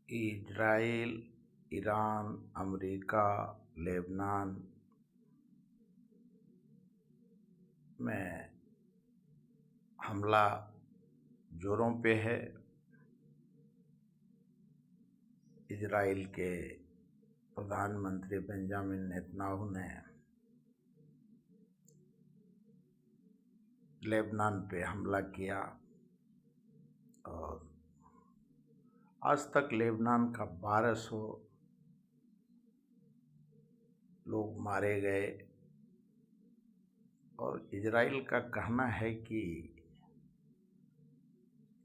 Israel, Iran, America, Lebanon में हमला जोरों पे है। इजराइल के प्रधानमंत्री बेंजामिन नेतन्याहू ने लेबनान पे हमला किया और आज तक लेबनान का 1200 लोग मारे गए। और इजराइल का कहना है कि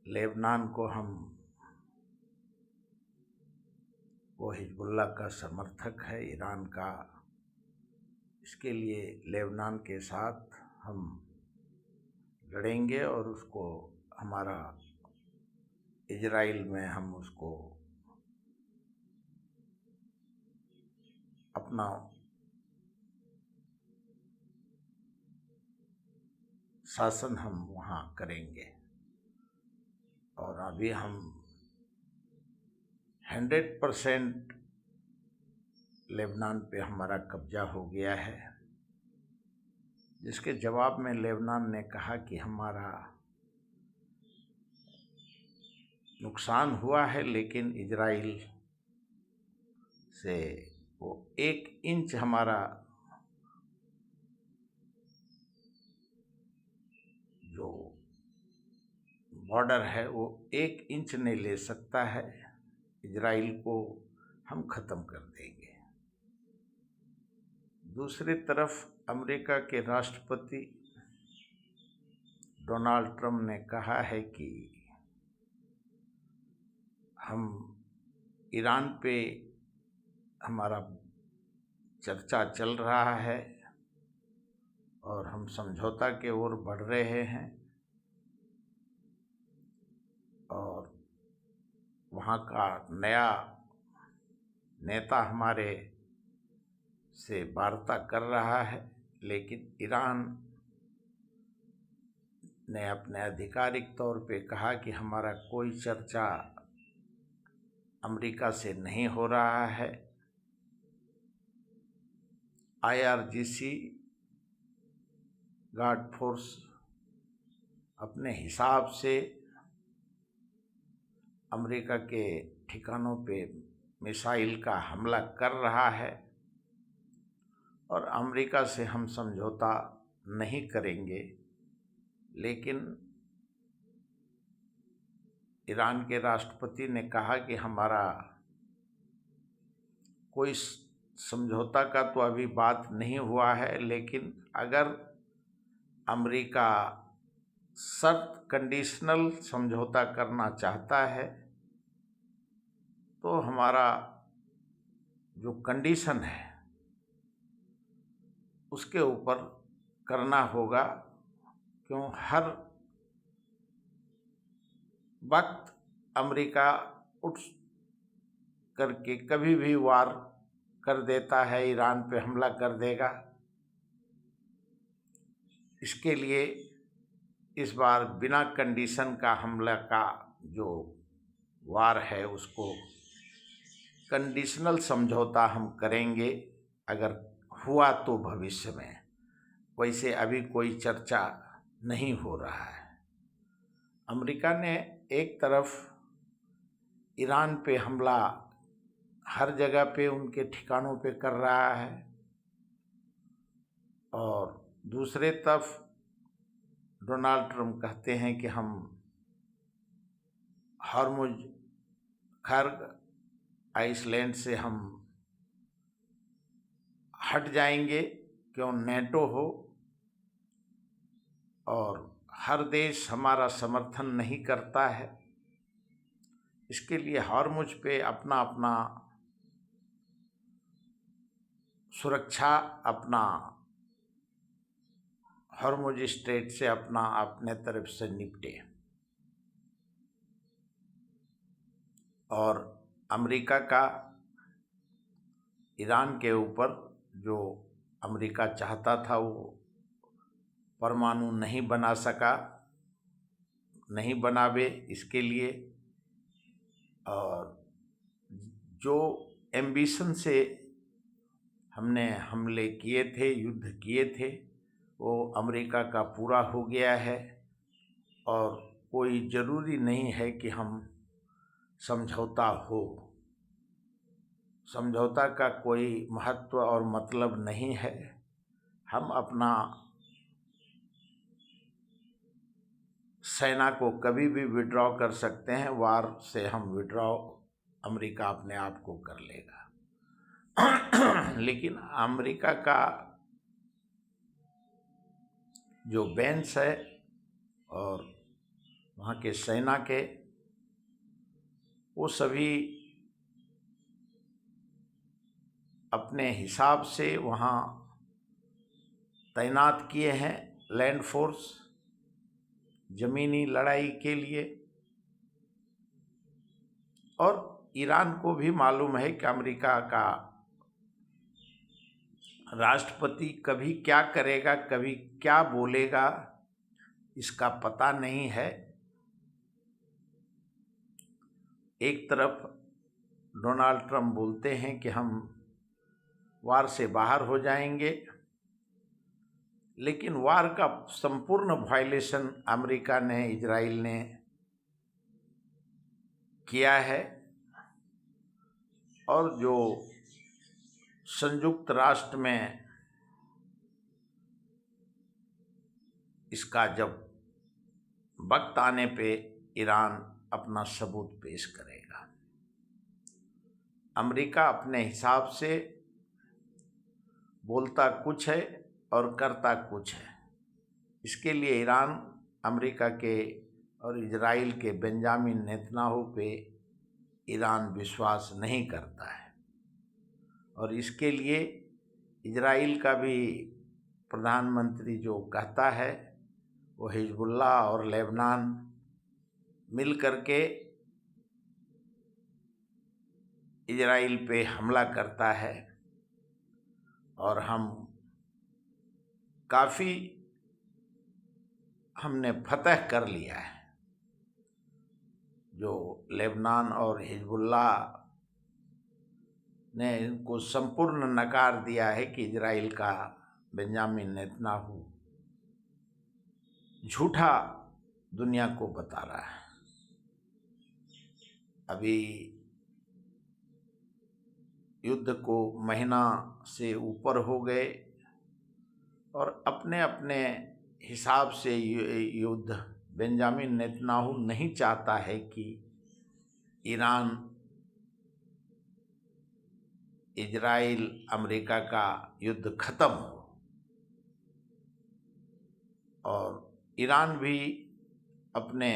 लेबनान को वो हिजबुल्लाह का समर्थक है, ईरान का। इसके लिए लेबनान के साथ हम लड़ेंगे और उसको हमारा इजराइल में हम उसको अपना शासन हम वहाँ करेंगे। और अभी हम 100% लेबनान पे हमारा कब्जा हो गया है, जिसके जवाब में लेबनान ने कहा कि हमारा नुकसान हुआ है, लेकिन इजराइल से वो 1 इंच हमारा जो बॉर्डर है वो 1 इंच नहीं ले सकता है। इजराइल को हम ख़त्म कर देंगे। दूसरी तरफ अमेरिका के राष्ट्रपति डोनाल्ड ट्रंप ने कहा है कि हम ईरान पे हमारा चर्चा चल रहा है और हम समझौता के ओर बढ़ रहे हैं और वहाँ का नया नेता हमारे से वार्ता कर रहा है। लेकिन ईरान ने अपने आधिकारिक तौर पे कहा कि हमारा कोई चर्चा अमेरिका से नहीं हो रहा है। IRGC गार्ड फोर्स अपने हिसाब से अमेरिका के ठिकानों पे मिसाइल का हमला कर रहा है और अमेरिका से हम समझौता नहीं करेंगे। लेकिन ईरान के राष्ट्रपति ने कहा कि हमारा कोई समझौता का तो अभी बात नहीं हुआ है, लेकिन अगर अमेरिका शर्त कंडीशनल समझौता करना चाहता है तो हमारा जो कंडीशन है उसके ऊपर करना होगा। क्यों हर वक्त अमेरिका उठ करके कभी भी वार कर देता है, ईरान पे हमला कर देगा। इसके लिए इस बार बिना कंडीशन का हमला का जो वार है उसको कंडीशनल समझौता हम करेंगे अगर हुआ तो भविष्य में। वैसे अभी कोई चर्चा नहीं हो रहा है। अमेरिका ने एक तरफ ईरान पे हमला हर जगह पे उनके ठिकानों पे कर रहा है और दूसरे तरफ डोनाल्ड ट्रंप कहते हैं कि हम हॉर्मुज खर्ग आइसलैंड से हम हट जाएंगे। क्यों नेटो हो और हर देश हमारा समर्थन नहीं करता है, इसके लिए हॉर्मुज पे अपना अपना सुरक्षा अपना हॉर्मुज स्ट्रेट से अपना अपने तरफ से निपटे। और अमेरिका का ईरान के ऊपर जो अमेरिका चाहता था वो परमाणु नहीं बना सका, नहीं बनावे, इसके लिए और जो एम्बिशन से हमने हमले किए थे, युद्ध किए थे, वो अमेरिका का पूरा हो गया है और कोई ज़रूरी नहीं है कि हम समझौता हो। समझौता का कोई महत्व और मतलब नहीं है। हम अपना सेना को कभी भी विड्रॉ कर सकते हैं। वार से हम विड्रॉ अमेरिका अपने आप को कर लेगा। लेकिन अमेरिका का जो बेंच है और वहाँ के सेना के, वो सभी अपने हिसाब से वहाँ तैनात किए हैं लैंड फोर्स ज़मीनी लड़ाई के लिए। और ईरान को भी मालूम है कि अमेरिका का राष्ट्रपति कभी क्या करेगा, कभी क्या बोलेगा, इसका पता नहीं है। एक तरफ डोनाल्ड ट्रंप बोलते हैं कि हम वार से बाहर हो जाएंगे, लेकिन वार का संपूर्ण वायलेशन अमेरिका ने, इजराइल ने किया है। और जो संयुक्त राष्ट्र में इसका जब वक्त आने पे ईरान अपना सबूत पेश करेगा। अमेरिका अपने हिसाब से बोलता कुछ है और करता कुछ है। इसके लिए ईरान अमेरिका के और इजराइल के बेंजामिन नेतन्याहू पे ईरान विश्वास नहीं करता है। और इसके लिए इजराइल का भी प्रधानमंत्री जो कहता है, वो हिजबुल्लाह और लेबनान मिल करके इजराइल पे हमला करता है। और हमने फतह कर लिया है। जो लेबनान और हिजबुल्लाह ने इनको संपूर्ण नकार दिया है कि इजराइल का बेंजामिन नेतन्याहू झूठा दुनिया को बता रहा है। अभी युद्ध को महीना से ऊपर हो गए और अपने अपने हिसाब से युद्ध बेंजामिन नेतन्याहू नहीं चाहता है कि ईरान इजराइल अमेरिका का युद्ध खत्म हो। और ईरान भी अपने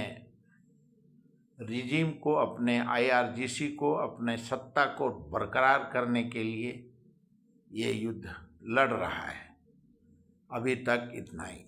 रिजीम को, अपने IRGC को, अपने सत्ता को बरकरार करने के लिए ये युद्ध लड़ रहा है। अभी तक इतना ही।